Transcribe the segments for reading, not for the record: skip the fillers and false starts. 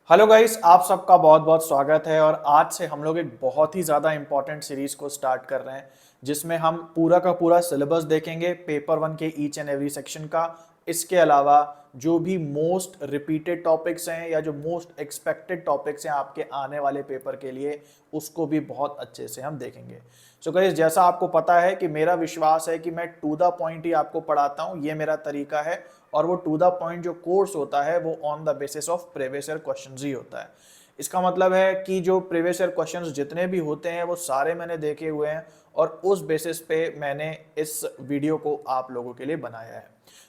Hello guys, आप सबका बहुत बहुत स्वागत है। और आज से हम लोग एक बहुत ही ज़्यादा इंपॉर्टेंट सीरीज को स्टार्ट कर रहे हैं जिसमें हम पूरा का पूरा सिलेबस देखेंगे पेपर वन के ईच एंड एवरी सेक्शन का। इसके अलावा जो भी मोस्ट रिपीटेड टॉपिक्स हैं या जो मोस्ट एक्सपेक्टेड टॉपिक्स हैं आपके आने वाले पेपर के लिए, उसको भी बहुत अच्छे से हम देखेंगे। सो गाइस, जैसा आपको पता है कि मेरा विश्वास है कि मैं टू द पॉइंट ही आपको पढ़ाता हूँ, ये मेरा तरीका है। और वो टू द पॉइंट जो कोर्स होता है वो on the basis of previous year questions ही होता है। इसका मतलब है कि जो प्रीवियस ईयर क्वेश्चंस जितने भी होते हैं वो सारे मैंने देखे हुए हैं और उस बेसिस पे मैंने इस वीडियो को आप लोगों के लिए बनाया है।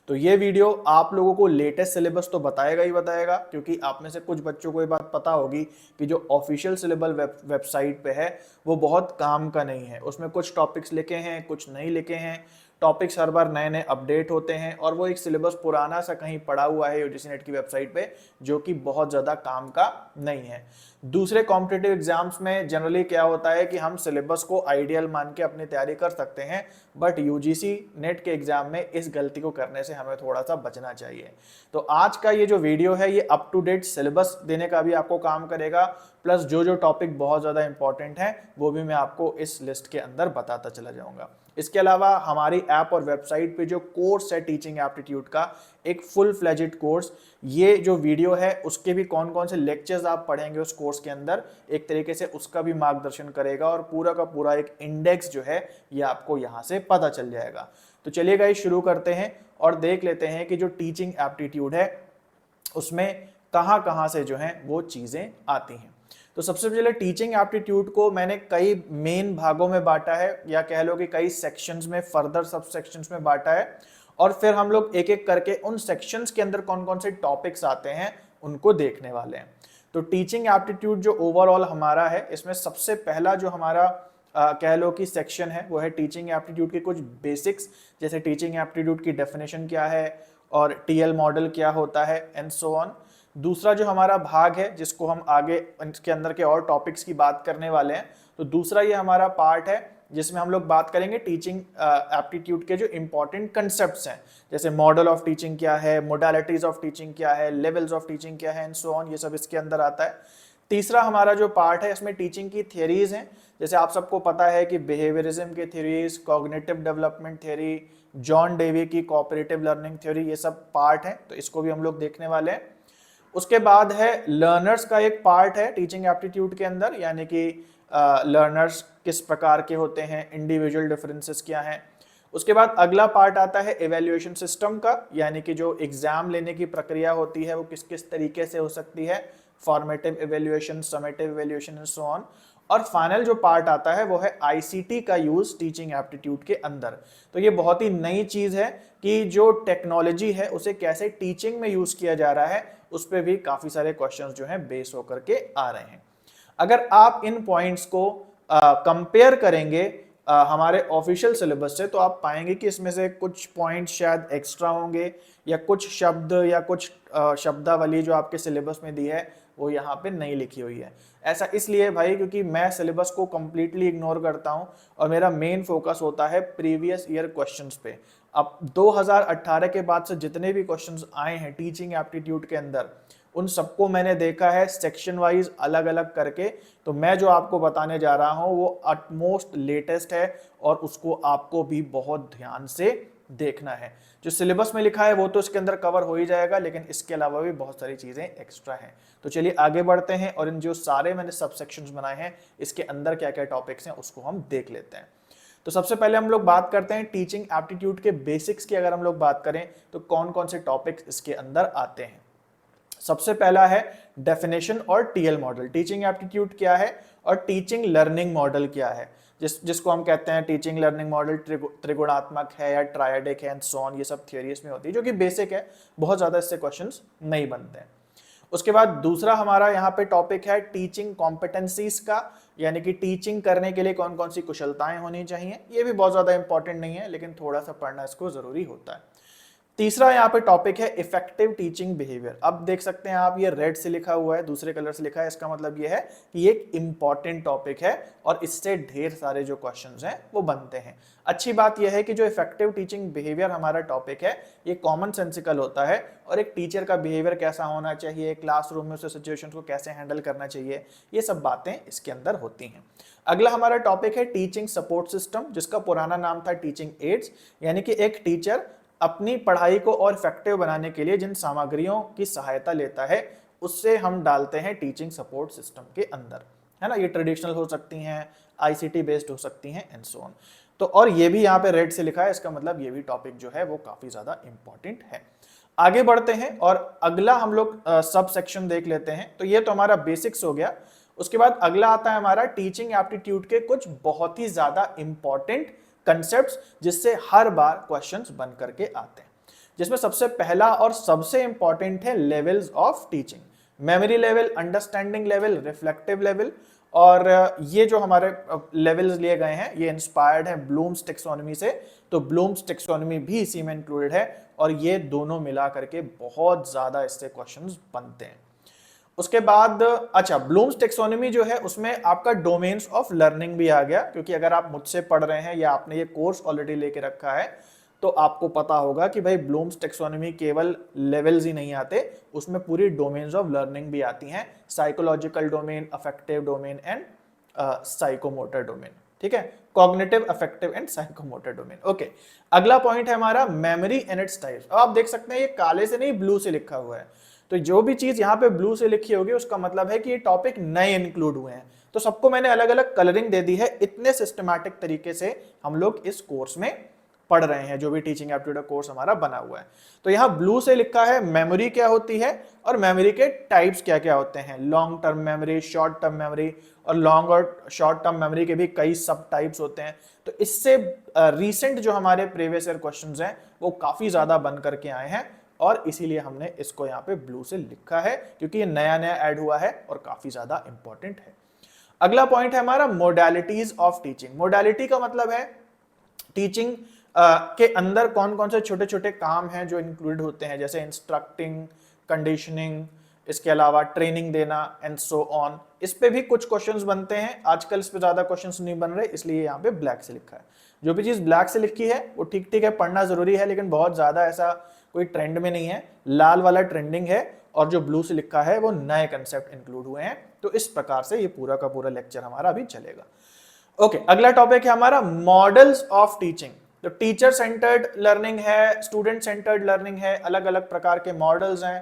तो ये वीडियो आप लोगों को लेटेस्ट सिलेबस तो बताएगा ही बताएगा, क्योंकि आप में से कुछ बच्चों को ये बात पता होगी कि जो ऑफिशियल सिलेबस वेबसाइट पे है वो बहुत काम का नहीं है। उसमें कुछ टॉपिक्स लिखे हैं, कुछ नहीं लिखे हैं। टॉपिक्स हर बार नए नए अपडेट होते हैं और वो एक सिलेबस पुराना सा कहीं पड़ा हुआ है यूजीसी नेट की वेबसाइट पे, जो कि बहुत ज़्यादा काम का नहीं है। दूसरे कॉम्पिटिटिव एग्जाम्स में जनरली क्या होता है कि हम सिलेबस को आइडियल मान के अपनी तैयारी कर सकते हैं, बट यूजीसी नेट के एग्जाम में इस गलती को करने से हमें थोड़ा सा बचना चाहिए। तो आज का ये जो वीडियो है ये अप टू डेट सिलेबस देने का भी आपको काम करेगा, प्लस जो जो टॉपिक बहुत ज़्यादा इंपॉर्टेंट है वो भी मैं आपको इस लिस्ट के अंदर बताता चला जाऊंगा। इसके अलावा हमारी ऐप और वेबसाइट पे जो कोर्स है टीचिंग एप्टीट्यूड का, एक फुल फ्लेजेड कोर्स, ये जो वीडियो है उसके भी कौन कौन से लेक्चर्स आप पढ़ेंगे उस कोर्स के अंदर, एक तरीके से उसका भी मार्गदर्शन करेगा और पूरा का पूरा एक इंडेक्स जो है ये आपको यहाँ से पता चल जाएगा। तो चलिए गाइस, शुरू करते हैं और देख लेते हैं कि जो टीचिंग एप्टीट्यूड है उसमें कहाँ कहाँ से जो है वो चीज़ें आती हैं। तो सबसे पहले टीचिंग एप्टीट्यूड को मैंने कई मेन भागों में बांटा है, या कह लो कि कई सेक्शंस में, फर्दर सब सेक्शंस में बांटा है। और फिर हम लोग एक एक करके उन सेक्शंस के अंदर कौन कौन से टॉपिक्स आते हैं उनको देखने वाले हैं। तो टीचिंग एप्टीट्यूड जो ओवरऑल हमारा है, इसमें सबसे पहला जो हमारा कह लो कि सेक्शन है वो है टीचिंग एप्टीट्यूड के कुछ बेसिक्स, जैसे टीचिंग एप्टीट्यूड की डेफिनेशन क्या है और टीएल मॉडल क्या होता है एंड सो ऑन। दूसरा जो हमारा भाग है जिसको हम आगे इसके अंदर के और टॉपिक्स की बात करने वाले हैं, तो दूसरा ये हमारा पार्ट है जिसमें हम लोग बात करेंगे टीचिंग एप्टीट्यूड के जो इंपॉर्टेंट कंसेप्ट्स हैं, जैसे मॉडल ऑफ टीचिंग क्या है, मोडालिटीज ऑफ टीचिंग क्या है, लेवल्स ऑफ टीचिंग क्या है एंड सो ऑन, ये सब इसके अंदर आता है। तीसरा हमारा जो पार्ट है इसमें टीचिंग की थियरीज हैं, जैसे आप सबको पता है कि बिहेवियरिज्म की theories, cognitive development theory, John Dewey की कोऑपरेटिव लर्निंग थ्योरी, ये सब पार्ट है, तो इसको भी हम लोग देखने वाले हैं। उसके बाद है लर्नर्स का एक पार्ट है टीचिंग एप्टीट्यूड के अंदर, यानी कि लर्नर्स किस प्रकार के होते हैं, इंडिविजुअल डिफरेंसेस क्या हैं। उसके बाद अगला पार्ट आता है इवैल्यूएशन सिस्टम का, यानी कि जो एग्जाम लेने की प्रक्रिया होती है वो किस किस तरीके से हो सकती है, formative evaluation, summative evaluation and so on. और फाइनल जो पार्ट आता है वो है आईसीटी का यूज टीचिंग एप्टीट्यूड के अंदर। तो ये बहुत ही नई चीज है कि जो टेक्नोलॉजी है उसे कैसे टीचिंग में यूज किया जा रहा है, उस पर भी काफी सारे क्वेश्चंस जो हैं बेस होकर के आ रहे हैं। अगर आप इन पॉइंट्स को कंपेयर करेंगे हमारे ऑफिशियल सिलेबस से, तो आप पाएंगे कि इसमें से कुछ पॉइंट्स शायद एक्स्ट्रा होंगे, या कुछ शब्द या कुछ शब्दावली जो आपके सिलेबस में दी है वो यहाँ पे नहीं लिखी हुई है। ऐसा इसलिए भाई क्योंकि मैं सिलेबस को कंप्लीटली इग्नोर करता हूँ और मेरा मेन फोकस होता है प्रीवियस ईयर क्वेश्चंस पे। अब 2018 के बाद से जितने भी क्वेश्चंस आए हैं टीचिंग एप्टीट्यूड के अंदर, उन सबको मैंने देखा है सेक्शन वाइज अलग अलग करके। तो मैं जो आपको बताने जा रहा हूं वो अटमोस्ट लेटेस्ट है और उसको आपको भी बहुत ध्यान से देखना है। जो सिलेबस में लिखा है वो तो इसके अंदर कवर हो ही जाएगा, लेकिन इसके अलावा भी बहुत सारी चीजें एक्स्ट्रा हैं। तो चलिए आगे बढ़ते हैं और इन जो सारे मैंने सब सेक्शंस बनाए हैं इसके अंदर क्या क्या टॉपिक्स हैं उसको हम देख लेते हैं। तो सबसे पहले हम लोग बात करते हैं टीचिंग एप्टीट्यूड के बेसिक्स की। अगर हम लोग बात करें तो कौन कौन से टॉपिक्स इसके अंदर आते हैं। सबसे पहला है डेफिनेशन और टीएल मॉडल। टीचिंग एप्टीट्यूड क्या है और टीचिंग लर्निंग मॉडल क्या है, जिसको हम कहते हैं टीचिंग लर्निंग मॉडल त्रिगुणात्मक है या ट्रायडिक है एंड सो ऑन, ये सब थियरीज में होती है जो कि बेसिक है, बहुत ज्यादा इससे क्वेश्चंस नहीं बनते हैं। उसके बाद दूसरा हमारा यहाँ पे टॉपिक है टीचिंग कॉम्पिटेंसीज का, यानी कि टीचिंग करने के लिए कौन कौन सी कुशलताएं होनी चाहिए। ये भी बहुत ज्यादा इंपॉर्टेंट नहीं है लेकिन थोड़ा सा पढ़ना इसको जरूरी होता है। तीसरा यहाँ पे टॉपिक है इफेक्टिव टीचिंग बिहेवियर। अब देख सकते हैं आप, ये रेड से लिखा हुआ है, दूसरे कलर से लिखा है, इसका मतलब ये है कि ये एक इंपॉर्टेंट टॉपिक है और इससे ढेर सारे जो क्वेश्चंस हैं वो बनते हैं। अच्छी बात यह है कि जो इफेक्टिव टीचिंग बिहेवियर हमारा टॉपिक है ये कॉमन सेंसिकल होता है और एक टीचर का बिहेवियर कैसा होना चाहिए, क्लासरूम में उस सिचुएशन को कैसे हैंडल करना चाहिए, ये सब बातें इसके अंदर होती हैं। अगला हमारा टॉपिक है टीचिंग सपोर्ट सिस्टम, जिसका पुराना नाम था टीचिंग एड्स, यानी कि एक टीचर अपनी पढ़ाई को और इफेक्टिव बनाने के लिए जिन सामग्रियों की सहायता लेता है उससे हम डालते हैं टीचिंग सपोर्ट सिस्टम के अंदर, है ना। ये ट्रेडिशनल हो सकती हैं, आईसीटी बेस्ड हो सकती हैं एंड सो ऑन। तो और ये भी यहाँ पे रेड से लिखा है, इसका मतलब ये भी टॉपिक जो है वो काफी ज्यादा इंपॉर्टेंट है। आगे बढ़ते हैं और अगला हम लोग सब सेक्शन देख लेते हैं। तो ये तो हमारा बेसिक्स हो गया। उसके बाद अगला आता है हमारा टीचिंग एप्टीट्यूड के कुछ बहुत ही ज्यादा इंपॉर्टेंट कंसेप्ट्स, जिससे हर बार क्वेश्चंस बन करके आते हैं। जिसमें सबसे पहला और सबसे इंपॉर्टेंट है levels of teaching, memory level, understanding level, reflective level. और ये जो हमारे लेवल्स लिए गए हैं ये इंस्पायर्ड है ब्लूम्स टेक्सोनॉमी से, तो ब्लूम्स टेक्सोनॉमी भी इसी में इंक्लूडेड है और ये दोनों मिला करके बहुत ज्यादा इससे क्वेश्चंस बनते हैं। उसके बाद अच्छा, ब्लूम्स टेक्सोनॉमी जो है उसमें आपका डोमेन्स ऑफ लर्निंग भी आ गया, क्योंकि अगर आप मुझसे पढ़ रहे हैं या आपने ये कोर्स ऑलरेडी लेके रखा है तो आपको पता होगा कि भाई ब्लूम्स टेक्सोनॉमी केवल लेवल्स ही नहीं आते, उसमें पूरी डोमेन्स ऑफ लर्निंग भी आती हैं, psychological domain, affective domain and psychomotor domain. ठीक है, cognitive, affective and psychomotor domain. Okay, अगला पॉइंट है हमारा मेमोरी एंड इट्स टाइप्स। अब आप देख सकते हैं ये काले से नहीं ब्लू से लिखा हुआ है, तो जो भी चीज यहाँ पे ब्लू से लिखी होगी उसका मतलब है कि ये टॉपिक नए इंक्लूड हुए हैं। तो सबको मैंने अलग अलग कलरिंग दे दी है, इतने सिस्टमैटिक तरीके से हम लोग इस कोर्स में पढ़ रहे हैं, जो भी टीचिंग एप्टीट्यूड कोर्स हमारा बना हुआ है। तो यहाँ ब्लू से लिखा है मेमोरी क्या होती है और मेमोरी के टाइप्स क्या क्या होते हैं, long term memory, short term memory, और लॉन्ग और शॉर्ट टर्म मेमोरी के भी कई सब टाइप्स होते हैं। तो इससे रिसेंट जो हमारे प्रीवियस ईयर क्वेश्चंस हैं वो काफी ज्यादा बन करके आए हैं और इसीलिए हमने इसको यहाँ पे ब्लू से लिखा है, क्योंकि ये नया नया ऐड हुआ है और काफी ज्यादा इंपॉर्टेंट है। अगला पॉइंट है हमारा मोडालिटीज ऑफ टीचिंग। मोडालिटी का मतलब है टीचिंग के अंदर कौन कौन से छोटे छोटे काम हैं जो इंक्लूडेड होते हैं, जैसे इंस्ट्रक्टिंग, कंडीशनिंग, इसके अलावा ट्रेनिंग देना एंड सो ऑन। इस पे भी कुछ क्वेश्चंस बनते हैं, आजकल इस पे ज्यादा क्वेश्चंस नहीं बन रहे, इसलिए यहाँ पे ब्लैक से लिखा है। जो भी चीज ब्लैक से लिखी है वो ठीक ठीक है, पढ़ना जरूरी है, लेकिन बहुत ज्यादा ऐसा कोई ट्रेंड में नहीं है। लाल वाला ट्रेंडिंग है और जो ब्लू से लिखा है वो नए कंसेप्ट इंक्लूड हुए हैं। तो इस प्रकार से ये पूरा का पूरा लेक्चर हमारा अभी चलेगा। ओके, अगला टॉपिक है हमारा मॉडल्स ऑफ टीचिंग। तो टीचर सेंटर्ड लर्निंग है, स्टूडेंट सेंटर्ड लर्निंग है, अलग अलग प्रकार के मॉडल्स हैं,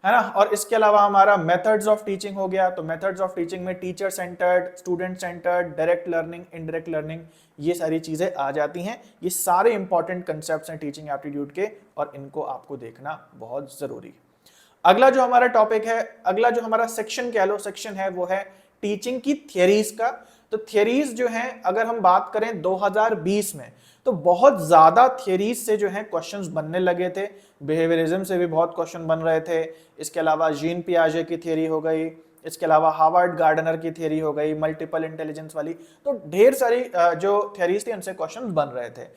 है ना। और इसके अलावा हमारा मेथड्स ऑफ टीचिंग हो गया। तो मेथड्स ऑफ टीचिंग में teacher centred, student centred, direct learning, indirect learning, ये सारी चीजें आ जाती हैं। ये सारे इंपॉर्टेंट कंसेप्ट्स हैं टीचिंग एप्टीट्यूड के और इनको आपको देखना बहुत जरूरी है। अगला जो हमारा टॉपिक है, अगला जो हमारा सेक्शन कह लो सेक्शन है, वो है टीचिंग की थियरीज का। तो थियरीज जो हैं, अगर हम बात करें 2020 में, तो बहुत ज्यादा थियरीज से जो है क्वेश्चंस बनने लगे थे। बिहेवियरिज्म से भी बहुत क्वेश्चन बन रहे थे। इसके अलावा जीन पियाजे की थियरी हो गई, इसके अलावा हार्वर्ड गार्डनर की थियरी हो गई, मल्टीपल इंटेलिजेंस वाली, तो ढेर सारी जो थियरीज थी उनसे क्वेश्चन बन रहे थे।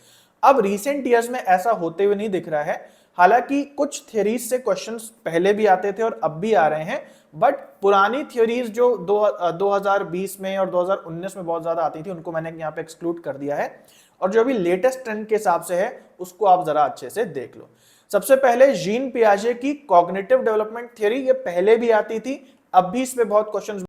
अब रिसेंट ईयर्स में ऐसा होते हुए नहीं दिख रहा है। हालांकि कुछ थियरीज से क्वेश्चंस पहले भी आते थे और अब भी आ रहे हैं, बट पुरानी थ्योरीज जो 2020 में और 2019 में बहुत ज्यादा आती थी उनको मैंने यहाँ पे एक्सक्लूड कर दिया है। और जो अभी लेटेस्ट ट्रेंड के हिसाब से है उसको आप जरा अच्छे से देख लो। सबसे पहले जीन पियाजे की कॉग्निटिव डेवलपमेंट थ्योरी, ये पहले भी आती थी, अब भी इस पे बहुत क्वेश्चंस